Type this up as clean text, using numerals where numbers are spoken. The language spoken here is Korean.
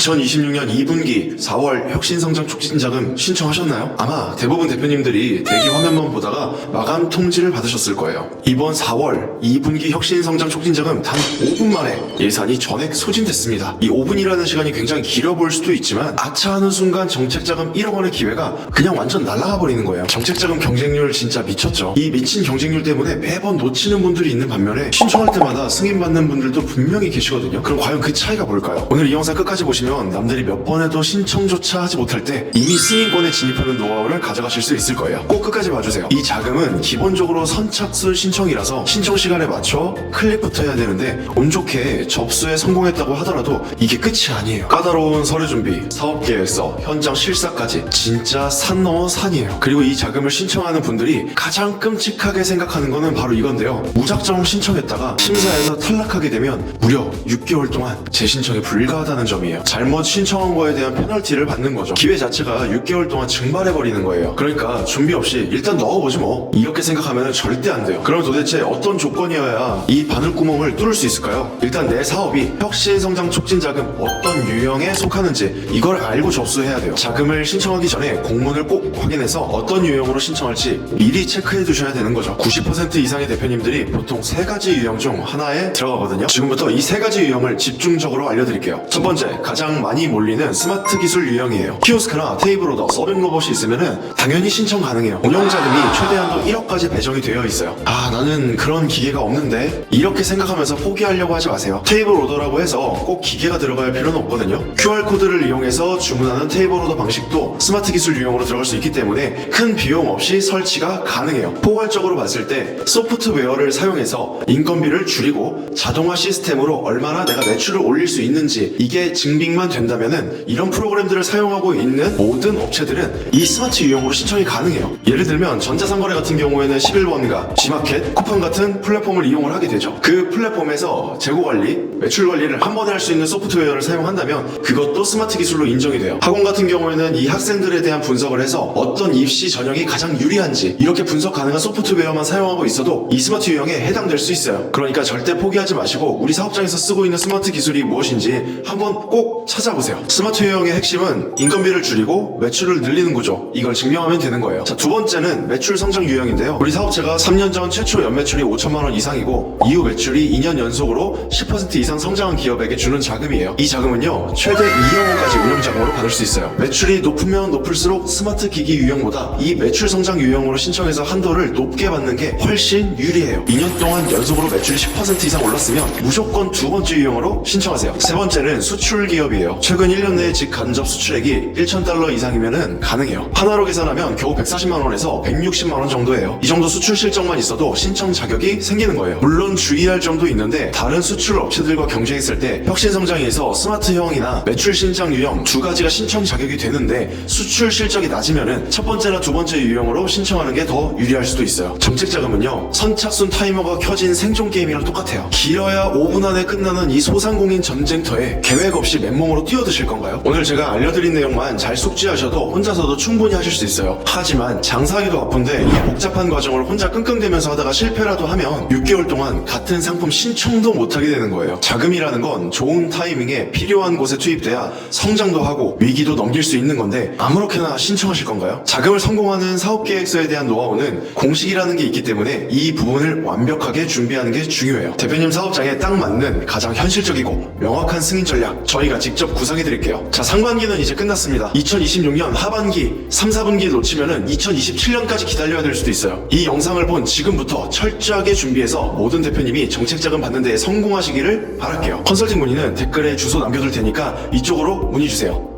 2026년 2분기 4월 혁신성장 촉진자금 신청하셨나요? 아마 대부분 대표님들이 대기 화면만 보다가 마감 통지를 받으셨을 거예요. 이번 4월 2분기 혁신성장 촉진자금 단 5분 만에 예산이 전액 소진됐습니다. 이 5분이라는 시간이 굉장히 길어 보일 수도 있지만 아차하는 순간 정책자금 1억 원의 기회가 그냥 완전 날아가 버리는 거예요. 정책자금 경쟁률 진짜 미쳤죠. 이 미친 경쟁률 때문에 매번 놓치는 분들이 있는 반면에 신청할 때마다 승인받는 분들도 분명히 계시거든요. 그럼 과연 그 차이가 뭘까요? 오늘 이 영상 끝까지 보시면 남들이 몇 번 해도 신청조차 하지 못할 때 이미 승인권에 진입하는 노하우를 가져가실 수 있을 거예요. 꼭 끝까지 봐주세요. 이 자금은 기본적으로 선착순 신청이라서 신청 시간에 맞춰 클릭부터 해야 되는데 운 좋게 접수에 성공했다고 하더라도 이게 끝이 아니에요. 까다로운 서류 준비, 사업계획서, 현장 실사까지 진짜 산 넘어 산이에요. 그리고 이 자금을 신청하는 분들이 가장 끔찍하게 생각하는 거는 바로 이건데요. 무작정 신청했다가 심사에서 탈락하게 되면 무려 6개월 동안 재신청이 불가하다는 점이에요. 잘못 신청한 거에 대한 페널티를 받는 거죠. 기회 자체가 6개월 동안 증발해버리는 거예요. 그러니까 준비 없이 일단 넣어보지 뭐, 이렇게 생각하면 절대 안 돼요. 그럼 도대체 어떤 조건이어야 이 바늘구멍을 뚫을 수 있을까요? 일단 내 사업이 혁신성장 촉진자금 어떤 유형에 속하는지 이걸 알고 접수해야 돼요. 자금을 신청하기 전에 공문을 꼭 확인해서 어떤 유형으로 신청할지 미리 체크해 두셔야 되는 거죠. 90% 이상의 대표님들이 보통 3가지 유형 중 하나에 들어가거든요. 지금부터 이 3가지 유형을 집중적으로 알려드릴게요. 첫 번째, 가장 많이 몰리는 스마트 기술 유형이에요. 키오스크나 테이블 오더, 서빙 로봇이 있으면은 당연히 신청 가능해요. 운영자금이 최대한도 1억까지 배정이 되어 있어요. 아, 나는 그런 기계가 없는데, 이렇게 생각하면서 포기하려고 하지 마세요. 테이블 오더라고 해서 꼭 기계가 들어갈 필요는 없거든요. QR코드를 이용해서 주문하는 테이블 오더 방식도 스마트 기술 유형으로 들어갈 수 있기 때문에 큰 비용 없이 설치가 가능해요. 포괄적으로 봤을 때 소프트웨어를 사용해서 인건비를 줄이고 자동화 시스템으로 얼마나 내가 매출을 올릴 수 있는지 이게 증빙만 된다면은 이런 프로그램들을 사용하고 있는 모든 업체들은 이 스마트 유형으로 신청이 가능해요. 예를 들면 전자상거래 같은 경우에는 11번가, G마켓, 쿠팡 같은 플랫폼을 이용을 하게 되죠. 그 플랫폼에서 재고관리, 매출관리를 한 번에 할 수 있는 소프트웨어를 사용한다면 그것도 스마트 기술로 인정이 돼요. 학원 같은 경우에는 이 학생들에 대한 분석을 해서 어떤 입시 전형이 가장 유리한지 이렇게 분석 가능한 소프트웨어만 사용하고 있어도 이 스마트 유형에 해당될 수 있어요. 그러니까 절대 포기하지 마시고 우리 사업장에서 쓰고 있는 스마트 기술이 무엇인지 한번 꼭 찾아보세요. 스마트 유형의 핵심은 인건비를 줄이고 매출을 늘리는 구조, 이걸 증명하면 되는 거예요. 자, 두 번째는 매출 성장 유형인데요. 우리 사업체가 3년 전 최초 연매출이 5천만 원 이상이고 이후 매출이 2년 연속으로 10% 이상 성장한 기업에게 주는 자금이에요. 이 자금은요, 최대 2억 원까지 운영자금으로 받을 수 있어요. 매출이 높으면 높을수록 스마트 기기 유형보다 이 매출 성장 유형으로 신청해서 한도를 높게 받는 게 훨씬 유리해요. 2년 동안 연속으로 매출이 10% 이상 올랐으면 무조건 두 번째 유형으로 신청하세요. 세 번째는 수출 기업이에요. 최근 1년 내에 직간접 수출액이 1,000달러 이상이면은 가능해요. 하나로 계산하면 겨우 140만 원에서 160만 원 정도예요. 이 정도 수출 실적만 있어도 신청 자격이 생기는 거예요. 물론 주의할 점도 있는데 다른 수출 업체들과 경쟁했을 때 혁신성장에서 스마트형이나 매출 신장 유형 두 가지가 신청 자격이 되는데 수출 실적이 낮으면은 첫 번째나 두 번째 유형으로 신청하는 게 더 유리할 수도 있어요. 정책자금은요, 선착순 타이머가 켜진 생존 게임이랑 똑같아요. 길어야 5분 안에 끝나는 이 소상공인 전쟁터에 계획 없이 맨몸으로 뛰어드실 건가요? 오늘 제가 알려드린 내용만 잘 숙지하셔도 혼자서도 충분히 하실 수 있어요. 하지만 장사하기도 바쁜데 이 복잡한 과정을 혼자 끙끙대면서 하다가 실패라도 하면 6개월 동안 같은 상품 신청도 못하게 되는 거예요. 자금이라는 건 좋은 타이밍에 필요한 곳에 투입돼야 성장도 하고 위기도 넘길 수 있는 건데 아무렇게나 신청하실 건가요? 자금을 성공하는 사업계획서에 대한 노하우는 공식이라는 게 있기 때문에 이 부분을 완벽하게 준비하는 게 중요해요. 대표님 사업장에 딱 맞는 가장 현실적이고 명확한 승인 전략 저희가 직접 구상해 드릴게요. 자, 상반기는 이제 끝났습니다. 2026년 하반기 3, 4분기 놓치면은 2027년까지 기다려야 될 수도 있어요. 이 영상을 본 지금부터 철저하게 준비해서 모든 대표님이 정책자금 받는 데에 성공하시기를 바랄게요. 컨설팅 문의는 댓글에 주소 남겨둘 테니까 이쪽으로 문의 주세요.